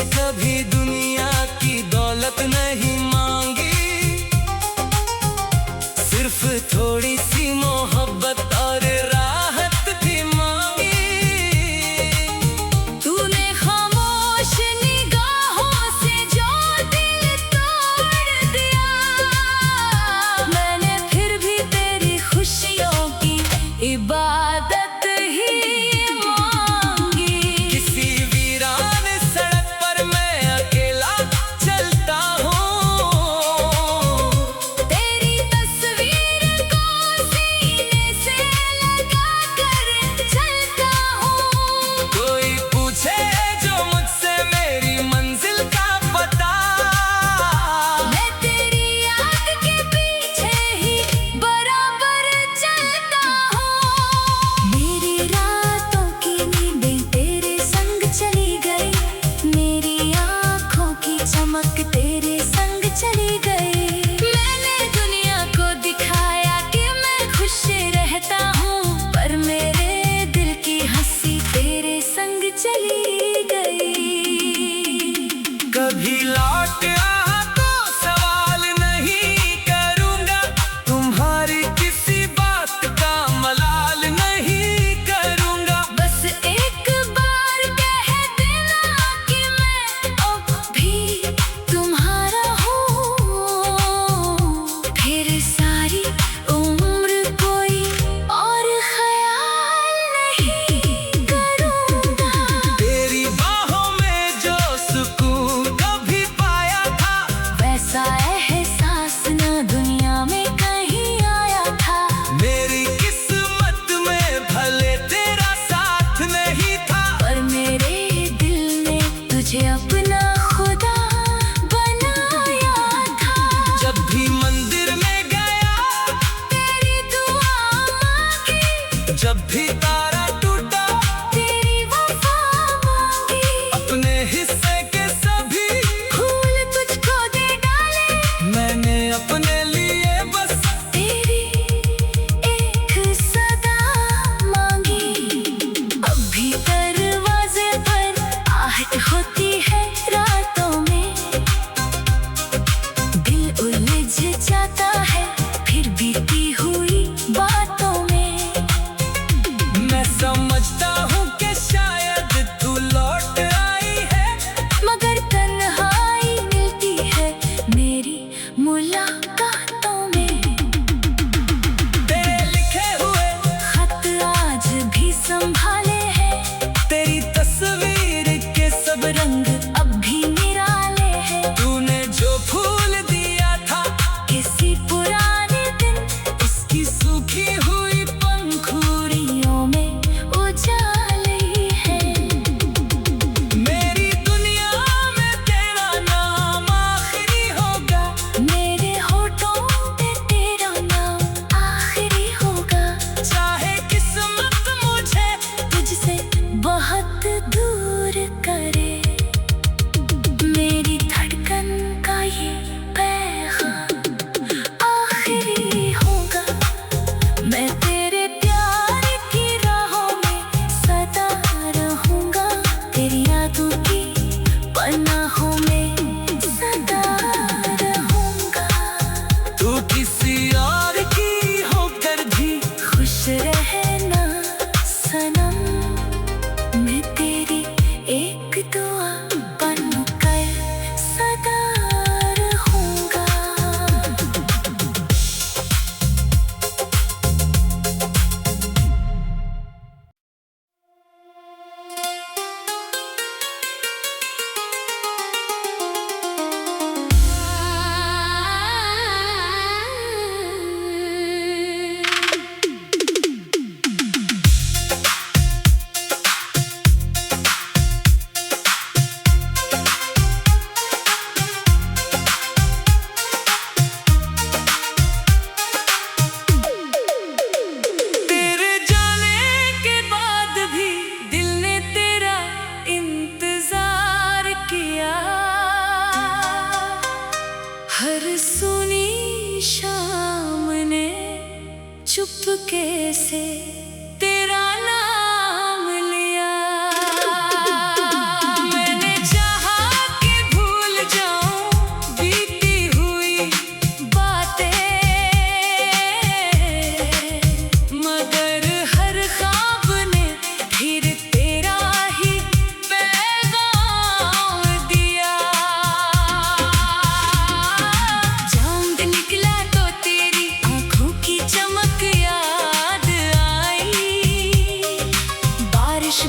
कभी दुनिया की दौलत नहीं मांगी, सिर्फ थोड़ी सी मोहब्बत और राहत भी मांगी। तूने खामोश निगाहों से जो दिल तोड़ दिया, मैंने फिर भी तेरी खुशियों की इबादत ही मांगी। किसी वीरान सड़क पर मैं अकेला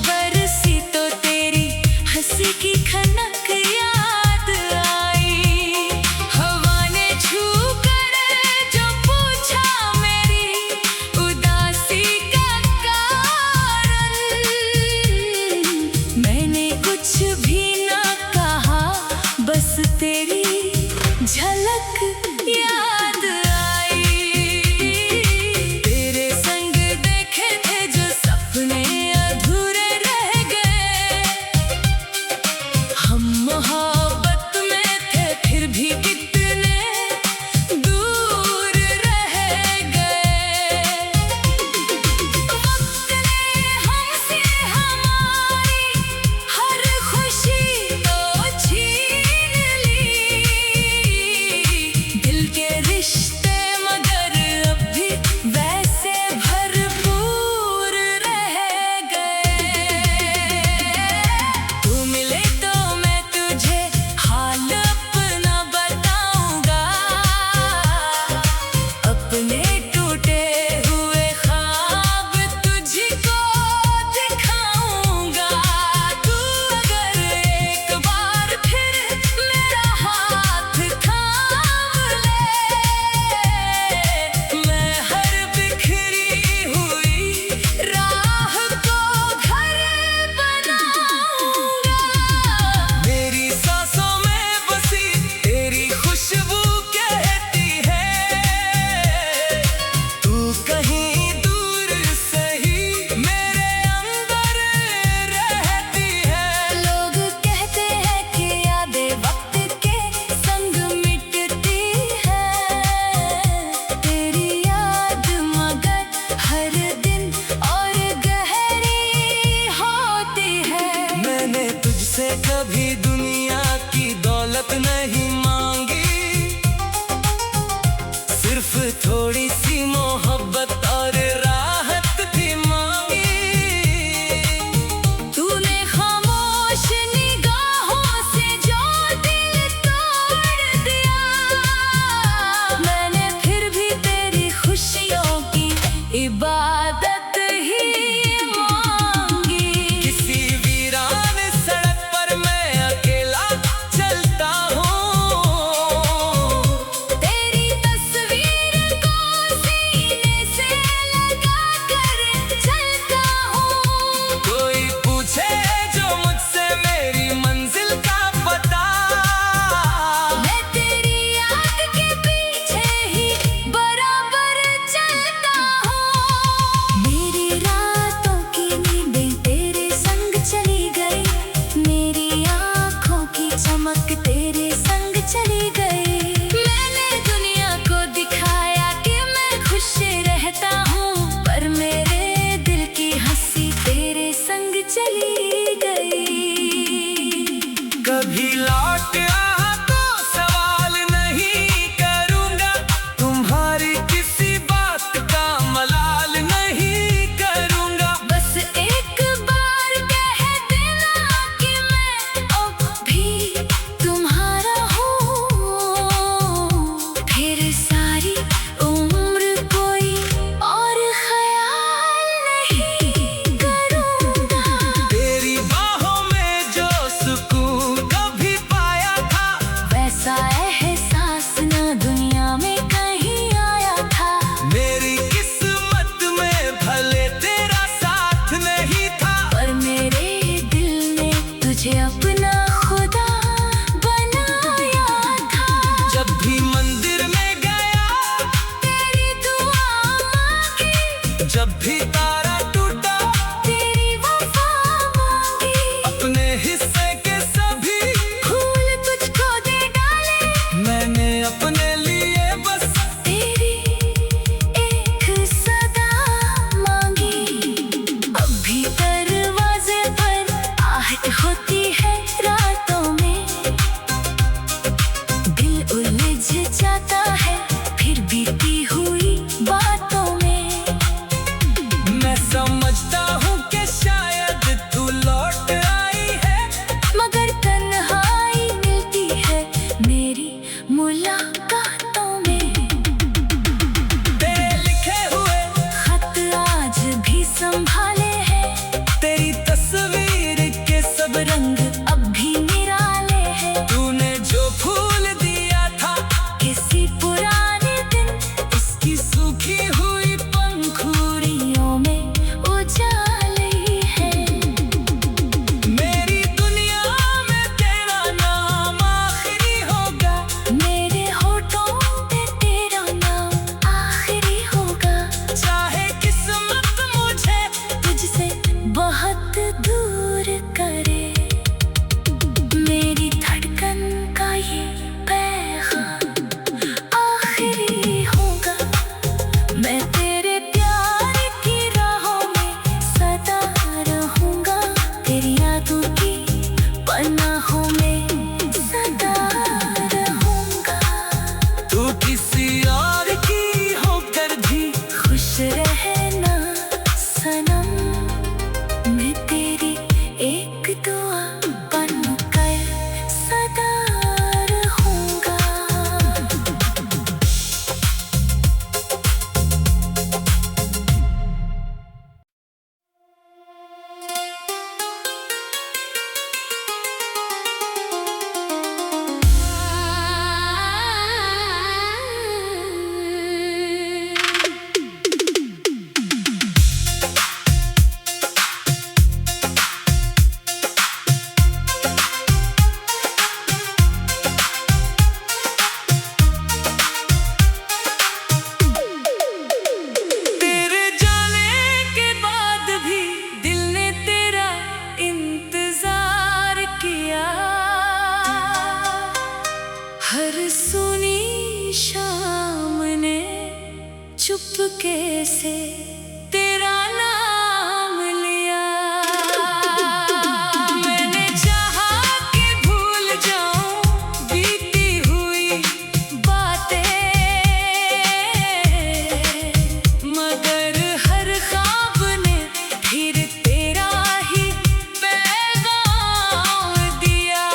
बरसी तो तेरी हंसी की खनक याद आई। हवा ने छू कर जो पूछा मेरी उदासी का कारण, मैंने कुछ भी ना कहा, बस तेरी झलक याद आई। तेरे संग देखे थे जो सपने अधूरे रह गए, हम मोहब्बत में थे फिर भी कितने दूर रह गए। वक्त ने हमसे हमारी हर खुशी तो छीन ली, दिल के रिश्ते मगर अब भी वैसे भरपूर रह गए। तू मिले तो मैं तुझे हाल अपना बताऊंगा, अपने टूटे हुए ख्वाब तुझको दिखाऊंगा। तू अगर एक बार फिर मेरा हाथ थाम ले, मैं हर बिखरी हुई राह को घर बनाऊंगा। मेरी सांसों में बसी तेरी खुशबू कहती है, तू कहीं दूर सही मेरे अंदर रहती है। लोग कहते हैं कि यादें वक्त के संग मिटती है, तेरी याद मगर हर दिन और गहरी होती है। मैंने तुझसे कभी दुनिया की दौलत नहीं मांगी, सिर्फ थोड़ी सी मोहब्बत और राहत भी मांगी। तूने खामोश निगाहों से जो दिल तोड़ दिया, मैंने फिर भी तेरी खुशियों की इबादत ही मांगी। किसी वीरान सड़क पर मैं अकेला चलता हूँ, तेरी तस्वीर को सीने से लगा कर चलता हूँ। कोई पूछे जो मुझसे मेरी मंजिल का पता, मैं तेरी याद के पीछे ही बराबर चलता हूँ। मेरी रातों की नींदें तेरे संग चली गई, मेरी आँखों की चमक तेरे संग चली गई। मैंने दुनिया को दिखाया कि मैं खुश रहता हूँ, पर मेरे दिल की हंसी तेरे संग चली गई। कभी लौट आ तो सवाल नहीं करूँगा, तुम्हारी किसी बात का मलाल नहीं करूँगा। बस एक बार कह देना कि मैं अब भी तुम्हारा हूँ, फिर सारी उम्र कोई और ख्याल नहीं करूँगा। तेरी बाहों में जो सुकून कभी पा सब रंग अब भी निराले हैं। तूने जो फूल दिया था किसी पुराने दिन उसकी सूखी हुई पंखुड़ियों में उजाले हैं। मेरी दुनिया में तेरा नाम आखिरी होगा। मेरे होठों पे तेरा नाम आखिरी होगा। चाहे किस्मत मुझे तुझसे बहुत दूर करे, मेरी धड़कन का ये पैगाम आखिरी होगा। मैं तेरे प्यार की राहों में सदा रहूंगा, तेरी यादों की पनाहों में सदा रहूंगा। तू किसी और की होकर भी खुश रहना सनम, मैं तेरी एक दुआ बनकर सदा रहूंगा। तेरे जाने के बाद भी दिल ने तेरा इंतजार किया। हर सुनी शाम ने चुपके से तेरा नाम लिया। मैंने चाहा कि भूल जाऊं बीती हुई बातें, मगर हर ख्वाब ने फिर तेरा ही पैगाम दिया।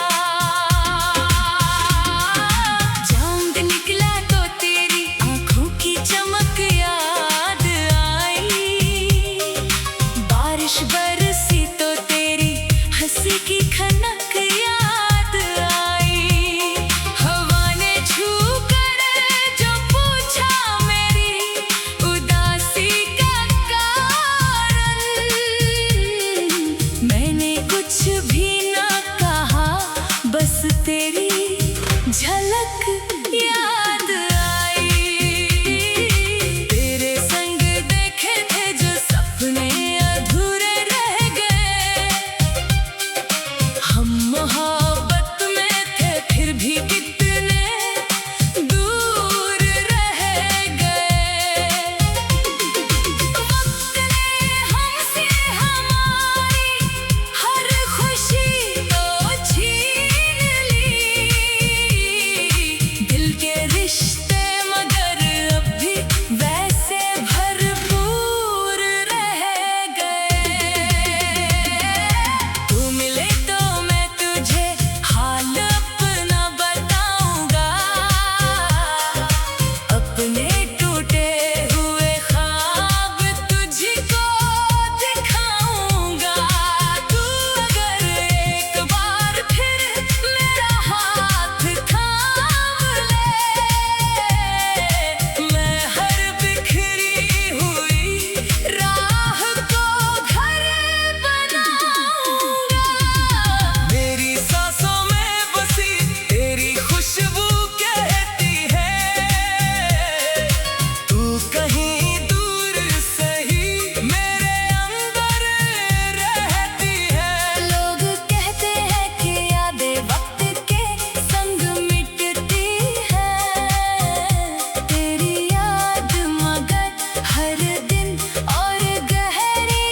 चांद निकला तो तेरी आंखों की चमक याद आई। बारिश बरसी तो तेरी हंसी की खनक याद आई। हवा ने छू कर जो पूछा मेरी उदासी का कारण, मैंने कुछ भी ना कहा, बस तेरी झलक याद आई। तेरे संग देखे थे जो सपने अधूरे रह गए। हम मोहब्बत में थे फिर भी कितने दूर रह गए। वक्त ने हमसे हमारी हर खुशी तो छीन ली। दिल के रिश्ते मगर अब भी वैसे भरपूर रह गए। तू मिले तो मैं तुझे हाल अपना बताऊंगा। अपने टूटे हुए ख्वाब तुझको दिखाऊंगा। तू अगर एक बार फिर मेरा हाथ थाम ले, मैं हर बिखरी हुई राह को घर बनाऊंगा। मेरी सांसों में बसी तेरी खुशबू कहती है, तू कहीं दूर सही मेरे अंदर रहती है। लोग कहते हैं कि यादें वक्त के संग मिटती है, तेरी याद मगर हर दिन और गहरी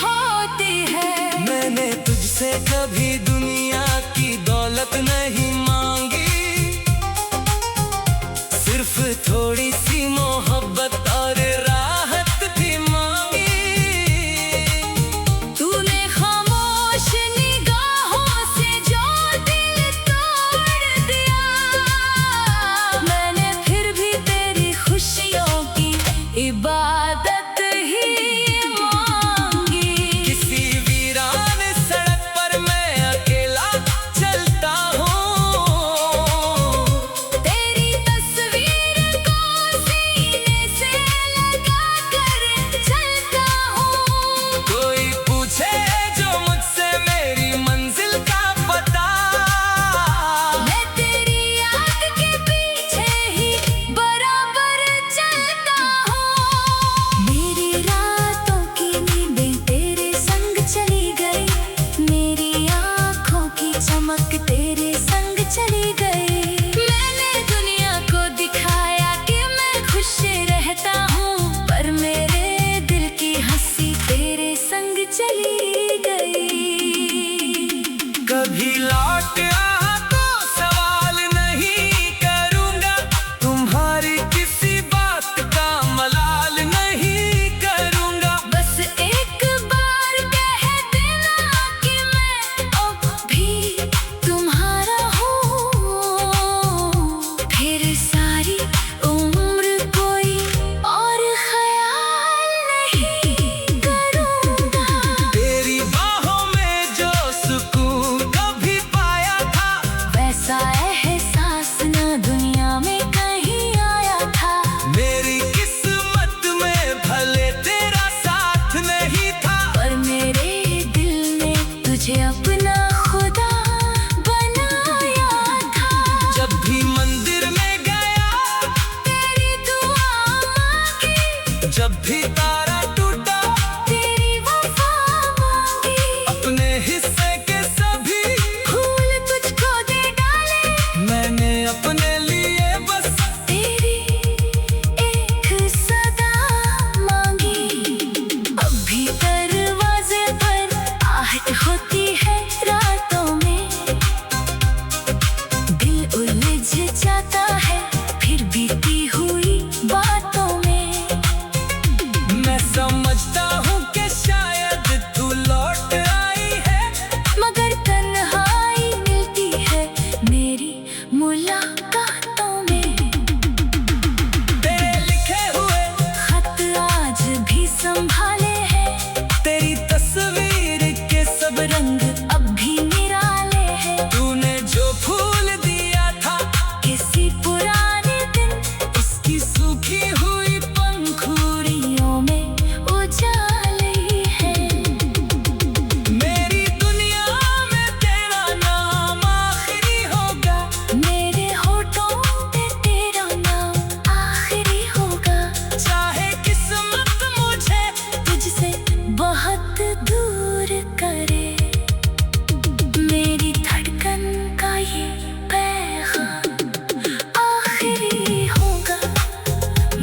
होती है। मैंने तुझसे कभी दुनिया की दौलत नहीं मांगी, सिर्फ थोड़ी सी मोहब्बत और राहत भी मांगी। तूने खामोश निगाहों से जो दिल तोड़ दिया, मैंने फिर भी तेरी खुशियों की इबादत ही मांगी। किसी वीरान सड़क पर मैं भी लौट आया तो सवाल नहीं करूंगा, तुम्हारी किसी बात का मलाल नहीं करूंगा। बस एक बार कह देना कि मैं अब भी तुम्हारा हूँ, फिर सारी उम्र कोई और ख्याल नहीं करूँगा। तेरी बाहों में जो सुकून कभी पाया था, वैसा एहसास ना दुनिया में कहीं आया था। मेरी किस्मत में भले तेरा साथ नहीं था, पर मेरे दिल ने तुझे अपना खुदा बनाया था। जब भी मंदिर में गया, तेरी दुआ मांगी, जब भी तारा टूटा, तेरी वफा मांगी। अपने हिस्से के सभी फूल तुझको दे डाले, मैंने अपने लिए बस तेरी एक सदा मांगी। अब भी दरवाजे पर आहट होती है रातों में, दिल उलझ जाता है फिर बीती हुई बातों में। मैं समझता हूँ कि शायद तू लौट आई है, मगर तन्हाई मिलती है मेरी मुलाकातों में। तेरे लिखे हुए खत आज भी संभाले हैं, तेरी तस्वीर के सब रंग अब भी निराले हैं। तूने जो फूल दिया था, किसी पुराने दिन उसकी सूखी हुई पंखुड़ियों में उजाले हैं। मेरी दुनिया में तेरा नाम आखिरी होगा, मेरे होठों पे तेरा नाम आखिरी होगा। चाहे किस्मत मुझे तुझसे बहुत दूर करे, मेरी धड़कन का ये पैगाम आखिरी होगा।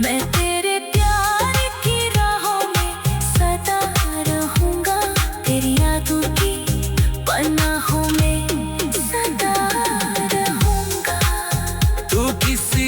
मैं तेरे प्यार की राहों में सदा रहूंगा, तेरी यादों की पनाहों में सदा रहूंगा। तू किसी